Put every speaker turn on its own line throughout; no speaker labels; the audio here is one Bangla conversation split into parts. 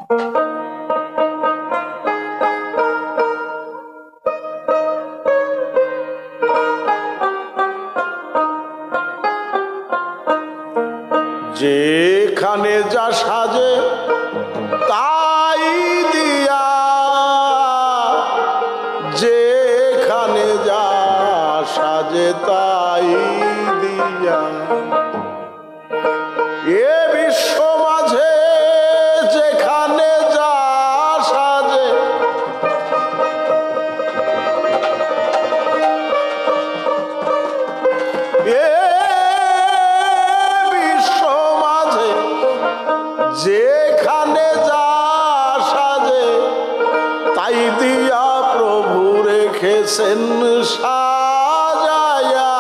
যেখানে যা সাজে তাই দিয়া, যেখানে যা সাজে তাই দিয়া, এ বিশ্ব মাঝে যেখানে যা সাজে, যেখানে যা সাজে তাই দিয়া প্রভু রেখেছেন সাজায়া,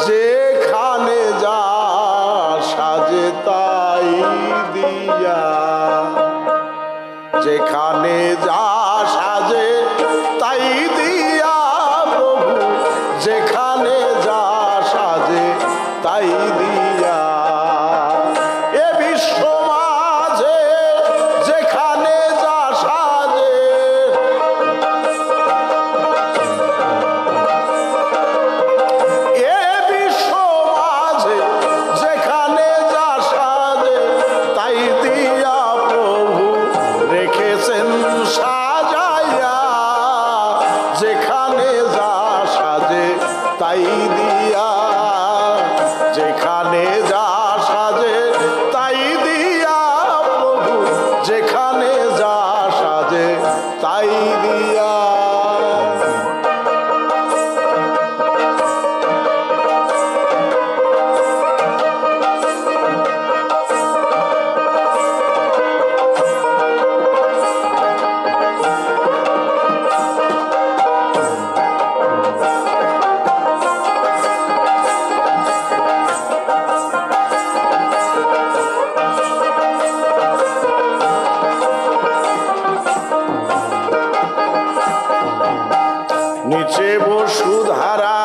যেখানে যা সাজে তাই দিয়া, যেখানে যা সাজে তাই দিয়া প্রভু, যেখানে যা সাজে তাই দিয়া, এ বিশ্ব মাঝে যেখানে যা সাজে, এ বিশ্ব মাঝে যেখানে যা সাজে তাই দিয়া প্রভু রেখেছেন সাজাইয়া, যেখানে যা সাজে তাই দিয়া, যেখানে যা সাজে তাই দিয়া প্রভু, যেখানে যা সাজে তাই দিয়া। নিচে বসুধারা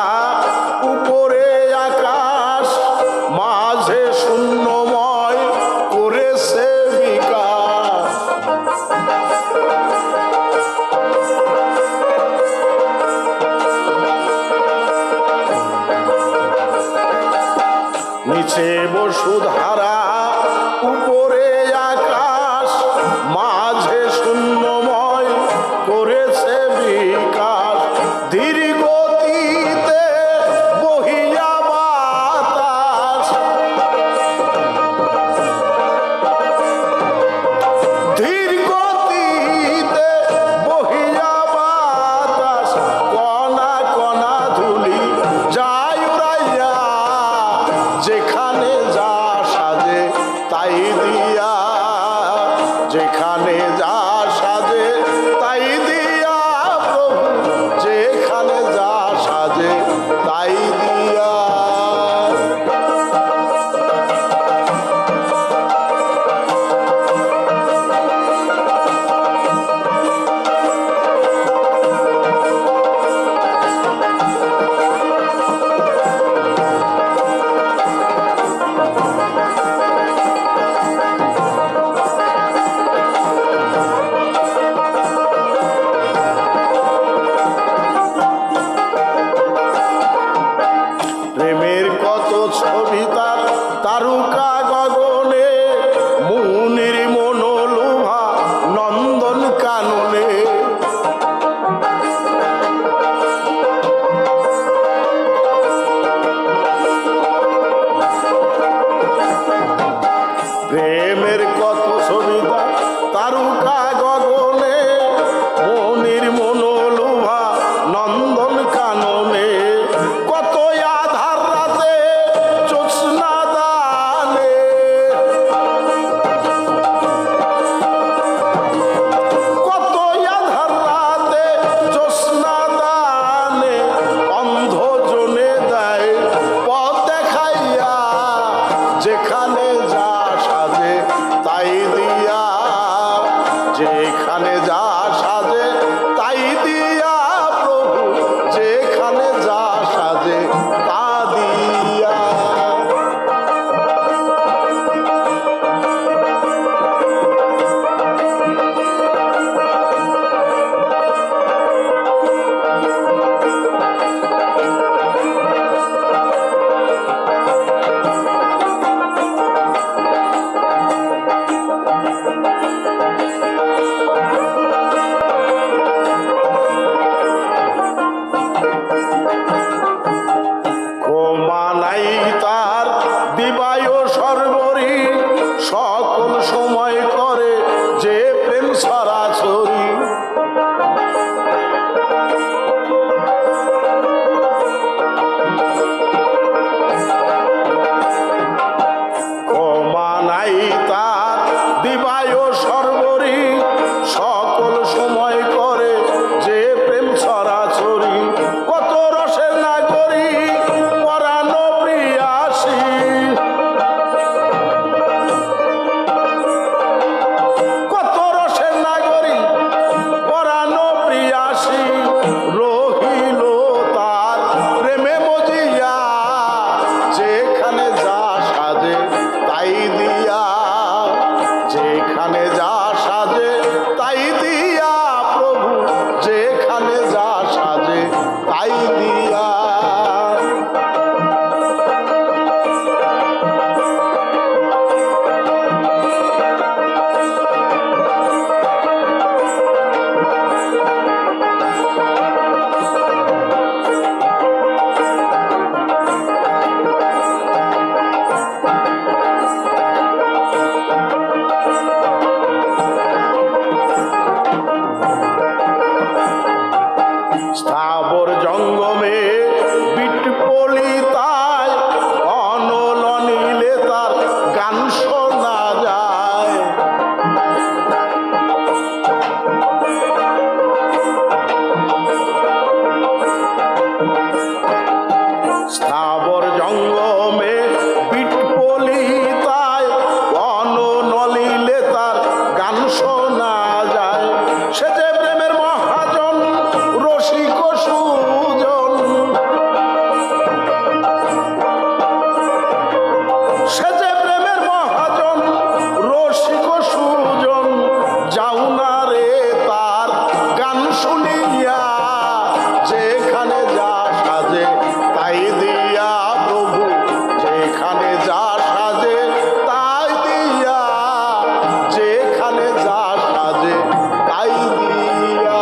উপরে আকাশ, মাঝে শূন্যময় করেছে বিকাশ, নিচে বসুধারা উপরে আকাশ, মাঝে শূন্যময় করেছে বিকাশ, ধীর গতিতে বহিয়া বাতাস, ধীর গতিতে বহিয়া বাতাস, কণা কণা ধুলি যায় উড়াইয়া, যেখানে যা সাজে তাই দিয়া, যেখানে যা সাজে তাই দিয়া প্রভু, যেখানে যা সাজে তাই দিয়া। প্রেমের কত ছবি তার তারকা গগনে, মুনির মনোলোভা নন্দন কাননে, প্রেমের কত ছবি তার তারকা গগনে, মুনির মনোলোভা নন্দন কাননে, কত আধার রাতে জ্যোৎস্না দানে, কত আধার রাতে জ্যোৎস্না দানে, অন্ধ জনে দেয় পথ দেখাইয়া, যেখানে যা সাজে তাই দিয়া, যেখানে যা সাজে তাই দিয়া প্রভু, যেখানে যা সাজে তা দিয়া। ও সর্বরি সকল সময় করে যে প্রেম ছড়াছড়ি। ক্ষমা নাই তার দিবায় ও সর্বরি সকল সময় করে যে প্রেম ছড়াছড়ি। কত রসের নাগরী পরাণ প্রিয়াসী, কত রসের নাগরী পরাণ প্রিয়াসী রহিল তার প্রেমে মজিয়া, যেখানে যা সাজে তাই দিয়া, যেখানে যা সাজে তাই দিয়া প্রভু, যেখানে যা সাজে তাই দিয়া। স্থাবর জঙ্গমে বিটপলি তাই অনল নীলে তার গান শোনা যায়। স্থাবর জঙ্গমে বিটপলি তাই অনল নীলে তার গান শোনা যায়। সে যে প্রেমের মহাজন রসিক সুজন, সে যে প্রেমের মহাজন রসিক সুজন, যাও না রে তার গান শুনিয়া, যেখানে যা সাজে তাই দিয়া প্রভু, যেখানে যা সাজে তাই দিয়া, যেখানে যা সাজে তাই দিয়া।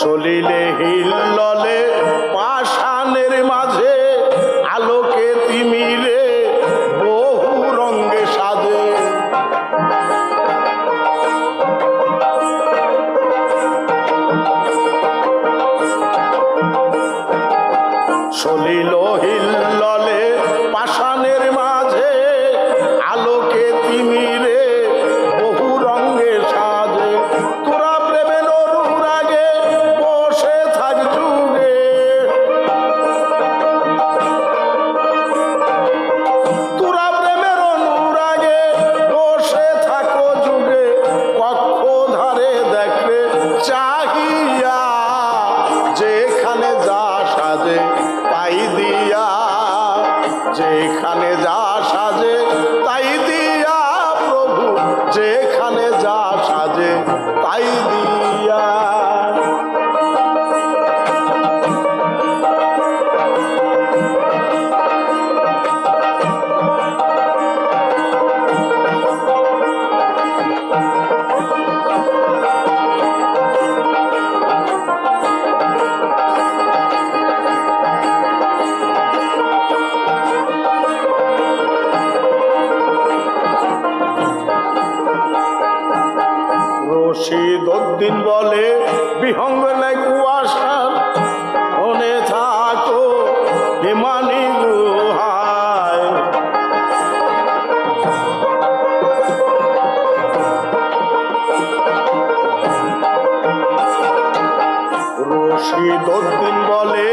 চলিলে হিল্ললে পাষাণের মাঝে, আলোকে তিমিরে বহু রঙ্গে সাজে। চলিল হিল্ললে পাষাণের মাঝে, আলোকে তিমিরে বহু রঙ্গে সাজে। তোরা প্রেমের অনুরাগে বসে থাক যুগে, তোরা প্রেমের অনুরাগে বসে থাকো যুগে, কক্ষ ধারে দেখবে চাহিয়া, যেখানে যা সাজে তাই দিয়া, যেখানে যা সাজে তাই দিয়া প্রভু, যেখানে যা সাজে তাই দিয়া। রশিদউদ্দিন বলে বিহঙ্গ নাই কুয়াশার মনে থাকো হিমানি গুহায়। রশিদউদ্দিন বলে